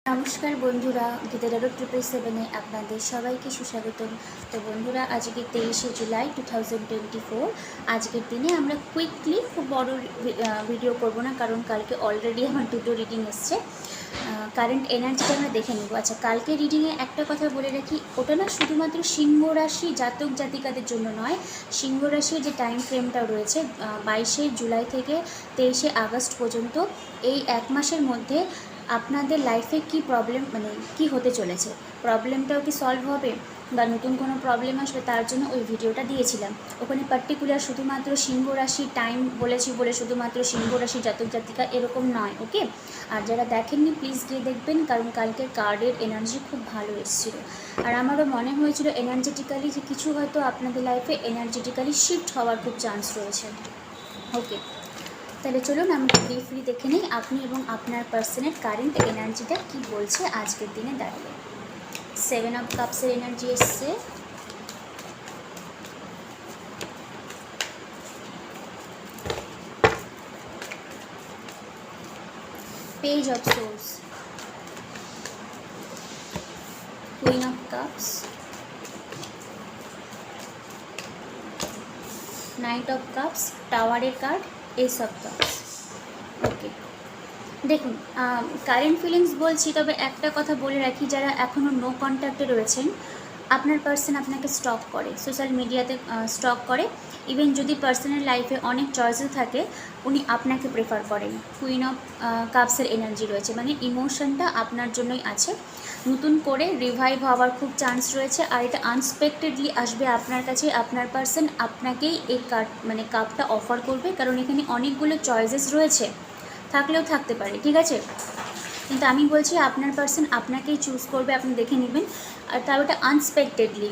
নমস্কার বন্ধুরা, গীতা ডারো 777-এ আপনাদের সবাইকে সুস্বাগতম। তো বন্ধুরা, আজকে 23শে জুলাই 2024। আজকের দিনে আমরা কুইকলি, খুব বড় ভিডিও করব না, কারণ কালকে অলরেডি আমার দুটো রিডিং এসছে। কারেন্ট এনার্জিটা আমরা দেখে নেব। আচ্ছা, কালকে রিডিংয়ে একটা কথা বলে রাখি, ওটা না শুধুমাত্র সিংহ রাশি জাতক জাতিকাদের জন্য নয়। সিংহ রাশির যে টাইম ফ্রেমটা রয়েছে 22শে জুলাই থেকে 23শে আগস্ট পর্যন্ত, এই এক মাসের মধ্যে আপনাদের লাইফে কি প্রবলেম, কি হতে চলেছে, প্রবলেমটাও কি সলভ হবে বা নতুন কোনো প্রবলেম আসবে, তার জন্য ওই ভিডিওটা দিয়েছিলাম। ওখানে পার্টিকুলার শুধুমাত্র সিংহ রাশি টাইম বলেছি বলে শুধুমাত্র সিংহ রাশি জাতক জাতিকা এরকম নয়, ওকে। আর যারা দেখেননি প্লিজ গিয়ে দেখবেন, কারণ কালকে কার্ডের এনার্জি খুব ভালো এসেছিল। আর আমারও মনে হয়েছিল এনার্জেটিক্যালি যে কিছু হয়তো আপনাদের লাইফে এনার্জেটিক্যালি শিফট হওয়ার খুব চান্স রয়েছে, ওকে। তাহলে চলুন আমরা ব্রিফলি দেখে নিই আপনি এবং আপনার পার্সনের কারেন্ট এনার্জিটা কি বলছে আজকের দিনে দাঁড়িয়ে। 7 অফ কাপসের এনার্জি এসছে, page of swords, queen of cups, knight of cups, টাওয়ারের কার্ড, এস অফ কাপস, ওকে। দেখুন, কারেন্ট ফিলিংস বলছি, তবে একটা কথা বলে রাখি, যারা এখনও নো কন্ট্যাক্টে রয়েছেন, আপনার পার্সন আপনাকে স্টক করে, সোশ্যাল মিডিয়াতে স্টক করে। ইভেন যদি পার্সনের লাইফে অনেক চয়েসেস থাকে, উনি আপনাকে প্রেফার করেন। কুইন অফ কাপসের এনার্জি রয়েছে, মানে ইমোশনটা আপনার জন্যই আছে। নতুন করে রিভাইভ হওয়ার খুব চান্স রয়েছে, আর এটা আনএক্সপেক্টেডলি আসবে আপনার কাছে। আপনার পার্সন আপনাকেই এই কাপটা অফার করবে, কারণ এখানে অনেকগুলো চয়েসেস রয়েছে, থাকলেও থাকতে পারে, ঠিক আছে। কিন্তু আমি বলছি আপনার পার্সন আপনাকেই চুজ করবে, আপনি দেখে নেবেন। আর তাও এটা আনএক্সপেক্টেডলি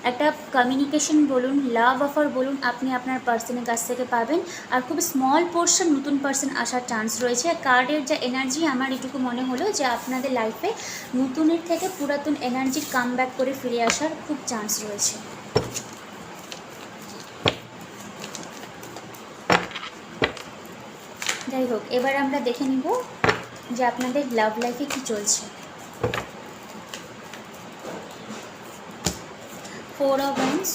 একটা কমিউনিকেশন বলুন, লাভ অফার বলুন, আপনি আপনার পার্সনের কাছ থেকে পাবেন। আর খুব স্মল পোর্শন নতুন পার্সন আসার চান্স রয়েছে। কার্ডের যা এনার্জি, আমার এটুকু মনে হলো যে আপনাদের লাইফে নতুনের থেকে পুরাতন এনার্জি কাম ব্যাক করে ফিরে আসার খুব চান্স রয়েছে। যাই হোক, এবার আমরা দেখে নিব যে আপনাদের লাভ লাইফে কি চলছে। 4 of Wands,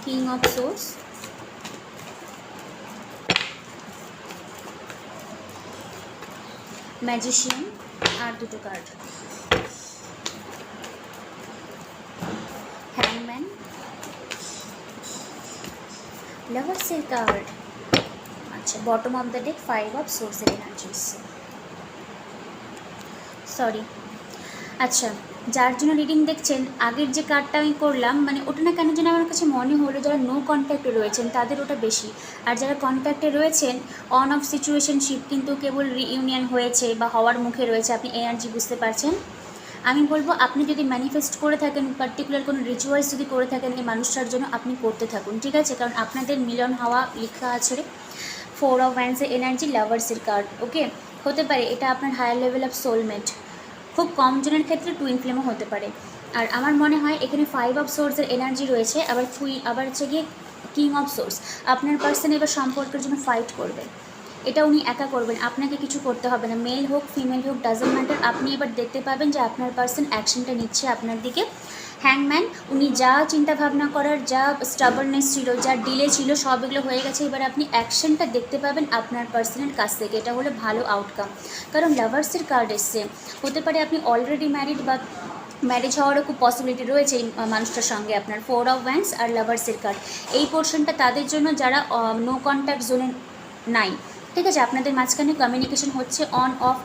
King of Swords, magician, আর দুটো কার্ড, হ্যাংম্যান, লাভার্সের কার্ড। আচ্ছা, bottom of the deck 5 of সোর্সের এনার্জিস, সরি। আচ্ছা, যার জন্য রিডিং দেখছেন, আগের যে কার্ডটা আমি করলাম, ওটা না কেন যেন আমার কাছে মনে হলো যারা নো কন্ট্যাক্টে রয়েছেন তাদের ওটা বেশি। আর যারা কন্ট্যাক্টে রয়েছেন, অন অফ সিচুয়েশনশিপ, কিন্তু কেবল রিইউনিয়ন হয়েছে বা হওয়ার মুখে রয়েছে, আপনি এনার্জি বুঝতে পারছেন। আমি বলবো, আপনি যদি ম্যানিফেস্ট করে থাকেন, পার্টিকুলার কোনো রিচুয়ালস যদি করে থাকেন এই মানুষটার জন্য, আপনি করতে থাকুন, ঠিক আছে। কারণ আপনাদের মিলন হওয়া লেখা আছে। 4 অফ ওয়ান্ডসের এনার্জি, লাভার্সের কার্ড, ওকে। হতে পারে এটা আপনার হায়ার লেভেল অফ সোলমেট, খুব কম জনের ক্ষেত্রে টুইন ফ্লেমও হতে পারে। আর আমার মনে হয় এখানে 5 অফ সোর্সের এনার্জি রয়েছে, আবার হচ্ছে গিয়ে কিং অফ সোর্স। আপনার পার্সন এবার সম্পর্কের জন্য ফাইট করবে, এটা উনি একা করবেন, আপনাকে কিছু করতে হবে না। মেল হোক ফিমেল হোক, ডাজন্ট ম্যাটার। আপনি এবার দেখতে পাবেন যে আপনার পার্সন অ্যাকশনটা নিচ্ছে আপনার দিকে। হ্যাংম্যান, উনি যা চিন্তা ভাবনা করার, যা স্টাবারনেস ছিল, যা ডিলে ছিল, সব এগুলো হয়ে গেছে। এবার আপনি অ্যাকশনটা দেখতে পাবেন আপনার পার্সনের কাছ থেকে, এটা হলো ভালো আউটকাম। কারণ লাভার্সের কার্ড এসছে, হতে পারে আপনি অলরেডি ম্যারিড বা ম্যারেজ হওয়ারও খুব পসিবিলিটি রয়েছে এই মানুষটার সঙ্গে আপনার। 4 অফ ওয়ান্ডস আর লাভার্সের কার্ড, এই পোর্শনটা তাদের জন্য যারা নো কন্ট্যাক্ট জোনে নাই, ঠিক আছে। আপনাদের মাঝখানে কমিউনিকেশন হচ্ছে,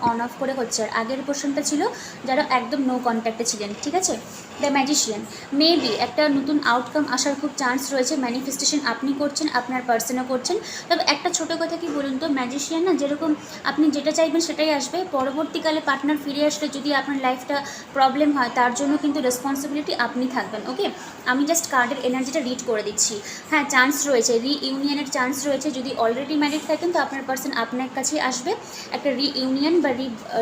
অন অফ করে হচ্ছে। আর আগের পোর্শনটা ছিল যারা একদম নো কন্ট্যাক্টে ছিলেন, ঠিক আছে। দ্য ম্যাজিশিয়ান, মেবি একটা নতুন আউটকাম আসার খুব চান্স রয়েছে। ম্যানিফেস্টেশন আপনি করছেন, আপনার পার্সনও করছেন। তবে একটা ছোটো কথা কি বলুন তো, ম্যাজিশিয়ান না, যেরকম আপনি যেটা চাইবেন সেটাই আসবে। পরবর্তীকালে পার্টনার ফিরে আসলে যদি আপনার লাইফটা প্রবলেম হয়, তার জন্য কিন্তু রেসপন্সিবিলিটি আপনি থাকবেন, ওকে। আমি জাস্ট কার্ডের এনার্জিটা রিড করে দিচ্ছি। হ্যাঁ, চান্স রয়েছে, রিইউনিয়নের চান্স রয়েছে। যদি অলরেডি ম্যারিড থাকেন তো আপনার পার্সন আপনার কাছে আসবে, একটা রিইউনিয়ন বা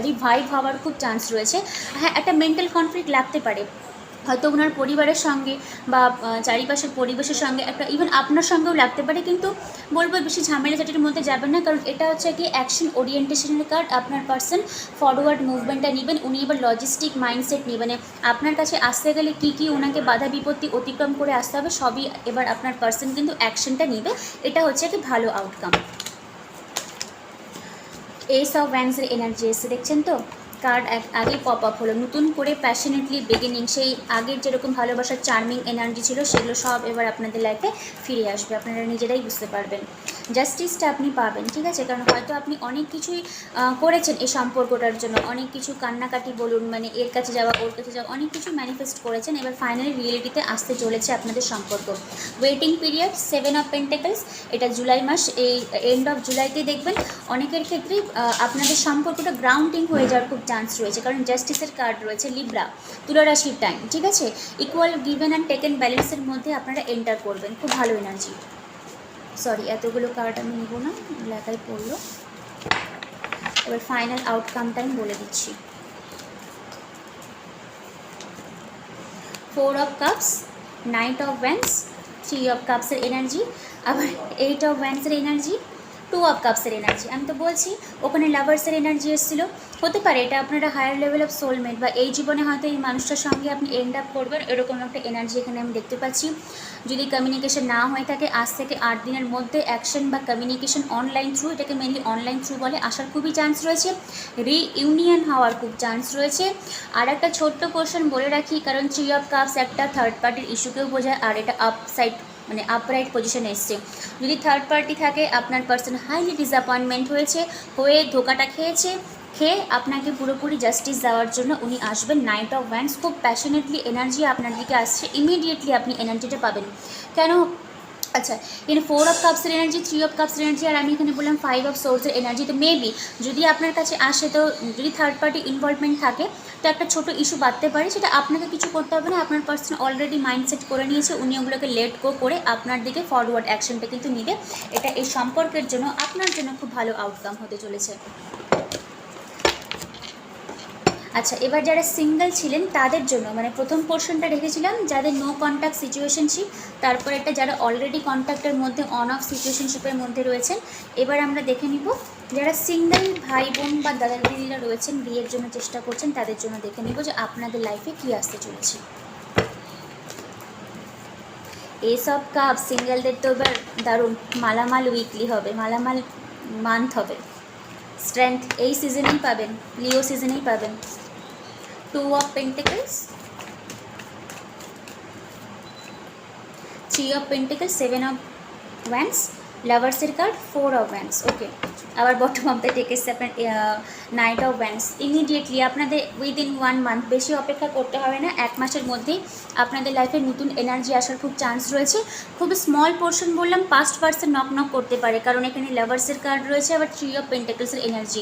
রিভাইভ হওয়ার খুব চান্স রয়েছে। হ্যাঁ, একটা মেন্টাল কনফ্লিক্ট লাগতে পারে, হয়তো ওনার পরিবারের সঙ্গে বা চারিপাশের পরিবেশের সঙ্গে একটা ইভেন আপনার সঙ্গেও লাগতে পারে, কিন্তু বলবো বেশি ঝামেলাঝাটির মধ্যে যাবেন না, কারণ এটা হচ্ছে কি অ্যাকশন ওরিয়েন্টেশনের কার্ড। আপনার পার্সন ফরওয়ার্ড মুভমেন্টটা নেবেন, উনি এবার লজিস্টিক মাইন্ডসেট নিয়ে মানে আপনার কাছে আসতে গেলে কী ওনাকে বাধা বিপত্তি অতিক্রম করে আসতে হবে সবই এবার আপনার পার্সন কিন্তু অ্যাকশনটা নেবে। এটা হচ্ছে কি ভালো আউটকাম। এস অফ ওয়ান্ডসের এনার্জি এসে দেখছেন তো, কার্ড আগে পপ আপ হলো, নতুন করে প্যাশনেটলি বিগিনিং, সেই আগের যেরকম ভালোবাসার চার্মিং এনার্জি ছিল সেগুলো সব এবার আপনাদের লাইফে ফিরে আসবে, আপনারা নিজেরাই বুঝতে পারবেন। জাস্টিসটা আপনি পাবেন, ঠিক আছে, কারণ হয়তো আপনি অনেক কিছুই করেছেন এই সম্পর্কটার জন্য, অনেক কিছু কান্নাকাটি বলুন, মানে এর কাছে যাওয়া ওর কাছে যাওয়া, অনেক কিছু ম্যানিফেস্ট করেছেন, এবার ফাইনালি রিয়েলিটিতে আসতে চলেছে আপনাদের সম্পর্ক। ওয়েটিং পিরিয়ড 7 অফ পেন্টাকলস, এটা জুলাই মাস, এই এন্ড অফ জুলাইতে দেখবেন অনেকের ক্ষেত্রেই আপনাদের সম্পর্কটা গ্রাউন্ডিং হয়ে যাওয়ার খুব চান্স রয়েছে, কারণ জাস্টিসের কার্ড রয়েছে, লিব্রা তুলা রাশির টাইম, ঠিক আছে, ইকুয়াল গিভেন অ্যান্ড টেকেন ব্যালেন্সের মধ্যে আপনারা এন্টার করবেন, খুব ভালো এনার্জি। সরি এতগুলো কার্ড আমি নেব না, লেখায় পড়লো। এবার ফাইনাল আউটকামটা আমি বলে দিচ্ছি। 4 of cups, knight of wands, 3 of কাপসের এনার্জি, আবার 8 অফ ওয়ান্ডসের এনার্জি, 2 অফ কাপসের এনার্জি। আমি তো বলছি ওখানে লাভার্সের এনার্জি এসেছিলো, হতে পারে এটা আপনারা হায়ার লেভেল অফ সোলমেট বা এই জীবনে হয়তো এই মানুষটার সঙ্গে আপনি এন্ড আপ করবেন, এরকম একটা এনার্জি এখানে আমি দেখতে পাচ্ছি। যদি কমিউনিকেশন না হয়ে থাকে আজ থেকে 8 দিনের মধ্যে অ্যাকশন বা কমিউনিকেশন অনলাইন থ্রু, এটাকে মেনলি অনলাইন থ্রু বলে, আসার খুবই চান্স রয়েছে, রিইউনিয়ন হওয়ার খুব চান্স রয়েছে। আর একটা ছোট্ট পোর্শন বলে রাখি, কারণ 3 অফ কাপস একটা থার্ড পার্টির ইস্যুকেও বোঝায়, আর এটা আপসাইড মানে আপরাইট পজিশনে এসছে। যদি থার্ড পার্টি থাকে আপনার পার্সন হাইলি ডিসঅ্যাপয়েন্টমেন্ট হয়ে ধোকাটা খেয়ে আপনাকে পুরোপুরি জাস্টিস দেওয়ার জন্য উনি আসবেন। নাইট অফ ওয়ান্ডস, খুব প্যাশনেটলি এনার্জি আপনার দিকে আসছে, ইমিডিয়েটলি আপনি এনার্জিটা পাবেন। কেন? আচ্ছা, এখানে 4 অফ কাপসের এনার্জি, 3 অফ কাপসের এনার্জি, আর আমি এখানে বললাম 5 অফ সোর্সের এনার্জি। তো মেবি যদি আপনার কাছে আসে, তো যদি থার্ড পার্টি ইনভলভমেন্ট থাকে তো একটা ছোটো ইস্যু বাড়তে পারে, সেটা আপনাকে কিছু করতে হবে না, আপনার পার্সন অলরেডি মাইন্ডসেট করে নিয়েছে, উনি ওগুলোকে লেট গো করে আপনার দিকে ফরওয়ার্ড অ্যাকশনটা কিন্তু নিবে। এটা এই সম্পর্কের জন্য আপনার জন্য খুব ভালো আউটকাম হতে চলেছে। আচ্ছা, এবার যারা সিঙ্গেল ছিলেন তাদের জন্য, মানে প্রথম পোর্শনটা রেখেছিলাম যাদের নো কন্ট্যাক্ট সিচুয়েশনশিপ, তারপর একটা যারা অলরেডি কন্ট্যাক্টের মধ্যে অন অফ সিচুয়েশনশিপের মধ্যে রয়েছেন। এবার আমরা দেখে নিব যারা সিঙ্গেল ভাই বোন বা দাদা দিদিরা রয়েছেন, বিয়ের জন্য চেষ্টা করছেন, তাদের জন্য দেখে নিব যে আপনাদের লাইফে কী আসতে চলেছে। এইসব কাপ সিঙ্গেলদের তো এবার দারুণ মালামাল উইকলি হবে, মালামাল মান্থ হবে, স্ট্রেংথ এই সিজনেই পাবেন, লিও সিজনেই পাবেন। 2 of pentacles, 3 of pentacles, 7 of wands, লাভার্সের কার্ড, 4 অফ ওয়ান্ডস। ওকে, আবার বটম অফ দ্য ডেক এসছে আপনার নাইট অফ ওয়ান্ডস। ইমিডিয়েটলি আপনাদের উইদিন 1 মান্থ, বেশি অপেক্ষা করতে হবে না, 1 মাসের মধ্যেই আপনাদের লাইফে নতুন এনার্জি আসার খুব চান্স রয়েছে। খুব স্মল পোর্শন বললাম, পাস্ট পার্সন নক করতে পারে, কারণ এখানে লাভার্সের কার্ড রয়েছে, আবার 3 অফ পেন্টিকলসের এনার্জি।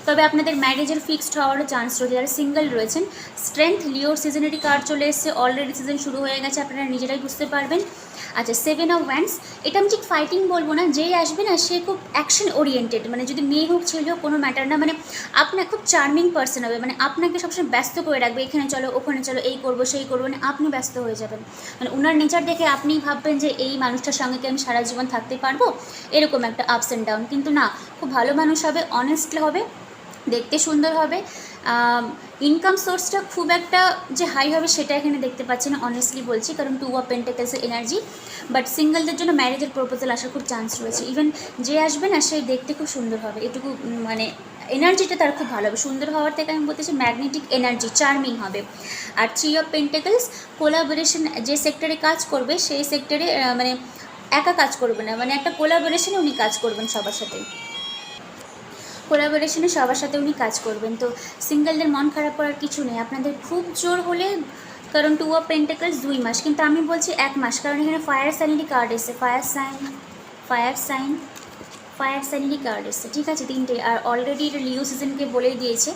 তবে আপনাদের ম্যারেজের ফিক্সড হওয়ারও চান্স রয়েছে যারা সিঙ্গেল রয়েছেন। স্ট্রেংথ, লিওর সিজনেরই কার্ড চলে এসছে, অলরেডি সিজন শুরু হয়ে গেছে, আপনারা নিজেরাই বুঝতে পারবেন। আচ্ছা, 7 অফ ওয়ান্ডস, এটা আমি ঠিক ফাইটিং বলবো না, যেই আসবে না সে খুব অ্যাকশন ওরিয়েন্টেড, মানে যদি মেয়ে হোক ছেলে হোক কোনো ম্যাটার না, মানে আপনার খুব চার্মিং পার্সন হবে, মানে আপনাকে সবসময় ব্যস্ত করে রাখবে, এখানে চলো ওখানে চলো, এই করবো সেই করবো, মানে আপনি ব্যস্ত হয়ে যাবেন, মানে ওনার নেচার দেখে আপনি ভাববেন যে এই মানুষটার সঙ্গে কি আমি সারা জীবন থাকতে পারবো, এরকম একটা আপস অ্যান্ড ডাউন। কিন্তু না, খুব ভালো মানুষ হবে, অনেস্ট হবে, দেখতে সুন্দর হবে। ইনকাম সোর্সটা খুব একটা যে হাই হবে সেটা এখানে দেখতে পাচ্ছি না, অনেস্টলি বলছি, কারণ 2 অফ পেন্টিকলসের এনার্জি। বাট সিঙ্গেলদের জন্য ম্যারেজের প্রপোজাল আসার খুব চান্স রয়েছে, ইভেন যে আসবে না সে দেখতে খুব সুন্দর হবে, এটুকু মানে এনার্জিটা তার খুব ভালো হবে, সুন্দর হওয়ার থেকে আমি বলতেছি ম্যাগনেটিক এনার্জি, চার্মিং হবে। আর 3 অফ পেন্টিকলস, কোলাবোরেশন, যে সেক্টরে কাজ করবে সেই সেক্টরে মানে একা কাজ করবে না, মানে একটা কোলাবোরেশনে উনি কাজ করবেন সবার সাথে, কোলাবোরেশনে সবার সাথে উনি কাজ করবেন। তো সিঙ্গেলদের মন খারাপ করার কিছু নেই, আপনাদের খুব জোর হলে, কারণ 2 অফ পেন্টিকলস 2 মাস, কিন্তু আমি বলছি 1 মাস, কারণ এখানে ফায়ার সাইনেরই কার্ড এসছে, ফায়ার সাইনেরই কার্ড এসছে, ঠিক আছে, 3টে। আর অলরেডি এটা লিও সিজনকে বলেই দিয়েছে,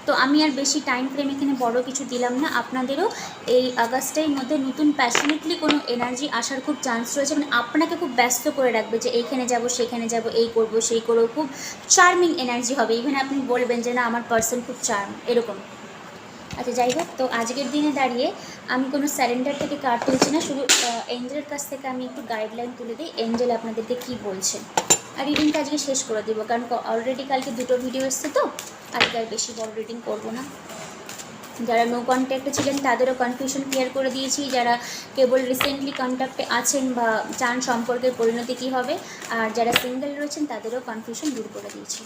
তো আমি আর বেশি টাইম ফ্রেম এখানে বড় কিছু দিলাম না। আপনাদেরও এই আগস্টের মধ্যে নতুন প্যাশনেটলি কোনো এনার্জি আসার খুব চান্স রয়েছে, মানে আপনাকে খুব ব্যস্ত করে রাখবে যে এইখানে যাব সেখানে যাব, এই করব সেই করবো, খুব চার্মিং এনার্জি হবে, ইভেন আপনি বলবেন যে না আমার পার্সন খুব চার্ম, এরকম আচ্ছা, যাই হোক, তো আজকের দিনে দাঁড়িয়ে আমি কোনো স্যারেন্ডার থেকে কার্ড তুলছি না, শুধু এঞ্জেলের কাছ থেকে আমি একটু গাইডলাইন তুলে দিই এঞ্জেল আপনাদেরকে কী বলছে। আর রিডিংটা আজকে শেষ করে দেবো, কারণ অলরেডি কালকে 2টো ভিডিও এসছে, তো আজকে আর বেশি বড় রিডিং করবো না। যারা নো কন্ট্যাক্টে ছিলেন তাদেরও কনফিউশন ক্লিয়ার করে দিয়েছি, যারা কেবল রিসেন্টলি কন্ট্যাক্টে আছেন বা চান সম্পর্কের পরিণতি কী হবে, আর যারা সিঙ্গেল রয়েছেন তাদেরও কনফিউশন দূর করে দিয়েছি।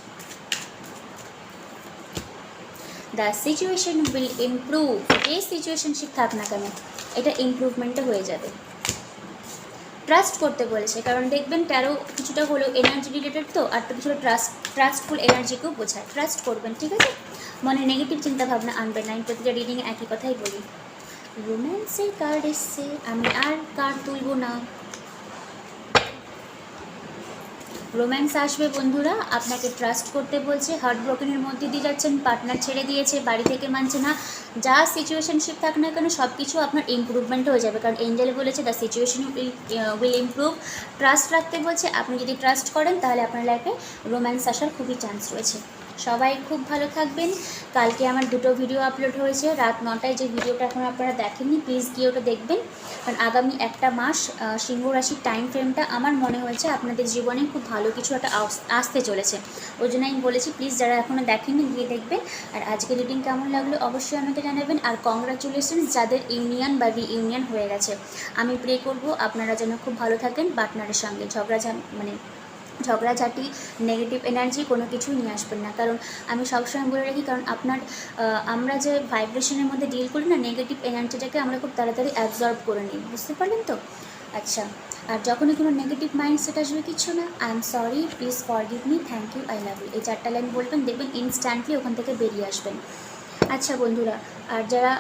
The situation will improve. যে সিচুয়েশনশিপ থাক না কেন, এটা ইমপ্রুভমেন্টে হয়ে যাবে। ট্রাস্ট করতে বলেছে, কারণ দেখবেন ট্যারো কিছুটা হলেও এনার্জি রিলেটেড, তো আর তো কিছুটা ট্রাস্টফুল এনার্জিকেও বোঝায়। ট্রাস্ট করবেন, ঠিক আছে? মনে নেগেটিভ চিন্তাভাবনা আনবেন না। আমি প্রতিটা রিডিংয়ে একই কথাই বলি। রোম্যান্সের কার্ড এসছে, আমি আর কার্ড তুলব না। রোম্যান্স আসবে বন্ধুরা, আপনাকে ট্রাস্ট করতে বলছে। হার্ট ব্রোকেনের মধ্যে দিয়ে যাচ্ছেন, পার্টনার ছেড়ে দিয়েছে, বাড়ি থেকে মানছে না, যা সিচুয়েশনশিপ থাক না কেন সব কিছু আপনার ইমপ্রুভমেন্ট হয়ে যাবে, কারণ এঞ্জেল বলেছে the situation will improve. Trust রাখতে বলছে, আপনি যদি ট্রাস্ট করেন তাহলে আপনার লাইফে রোম্যান্স আসার খুবই চান্স রয়েছে। সবাই খুব ভালো থাকবেন। কালকে আমার 2টো ভিডিও আপলোড হয়েছে রাত 9টায়, যে ভিডিওটা এখন আপনারা দেখেননি প্লিজ গিয়ে ওটা দেখবেন, কারণ আগামী একটা মাস সিংহ রাশির টাইম ফ্রেমটা আমার মনে হয়েছে আপনাদের জীবনে খুব ভালো কিছু একটা আসতে চলেছে। ওই জন্য আমি বলেছি প্লিজ যারা এখনও দেখেননি গিয়ে দেখবেন। আর আজকে রিডিং কেমন লাগলো অবশ্যই আমাকে জানাবেন। আর কংগ্রাচুলেশনস যাদের ইউনিয়ন বা রিইউনিয়ন হয়ে গেছে, আমি প্রে করব আপনারা যেন খুব ভালো থাকেন। পার্টনারের সঙ্গে ঝগড়াঝাটি নেগেটিভ এনার্জি কোনো কিছুই নিয়ে আসবেন না, কারণ আমি সবসময় বলে রাখি, কারণ আমরা যে ভাইব্রেশনের মধ্যে ডিল করি না, নেগেটিভ এনার্জিটাকে আমরা খুব তাড়াতাড়ি অ্যাবজর্ব করে নিই, বুঝতে পারলেন তো? আচ্ছা, আর যখনই কোনো নেগেটিভ মাইন্ডসেট আসবে কিছু না, I am sorry, please forgive me, thank you, I love you, এই 4টা লাইন বলবেন, দেখবেন ইনস্ট্যান্টলি ওখান থেকে বেরিয়ে আসবেন। আচ্ছা বন্ধুরা, আর যারা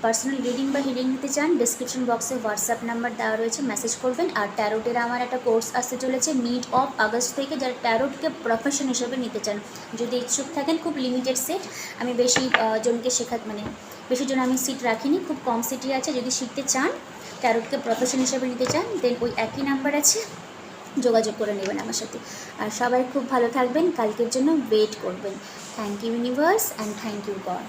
পার্সোনাল রিডিং বা হিলিং নিতে চান, ডিসক্রিপশন বক্সে হোয়াটসঅ্যাপ নাম্বার দেওয়া রয়েছে, মেসেজ করবেন। আর ট্যারোটের আমার একটা কোর্স আসতে চলেছে মিড অফ আগস্ট থেকে, যারা ট্যারোটকে প্রফেশন হিসেবে নিতে চান, যদি ইচ্ছুক থাকেন, খুব লিমিটেড সিট, আমি বেশি জনকে বেশি জন আমি সিট রাখিনি, খুব কম সিটই আছে। যদি শিখতে চান, ট্যারোটকে প্রফেশন হিসেবে নিতে চান, দেন ওই একই নাম্বার আছে, যোগাযোগ করে নেবেন আমার সাথে। আর সবাই খুব ভালো থাকবেন, কালকের জন্য ওয়েট করবেন। Thank you universe and thank you god.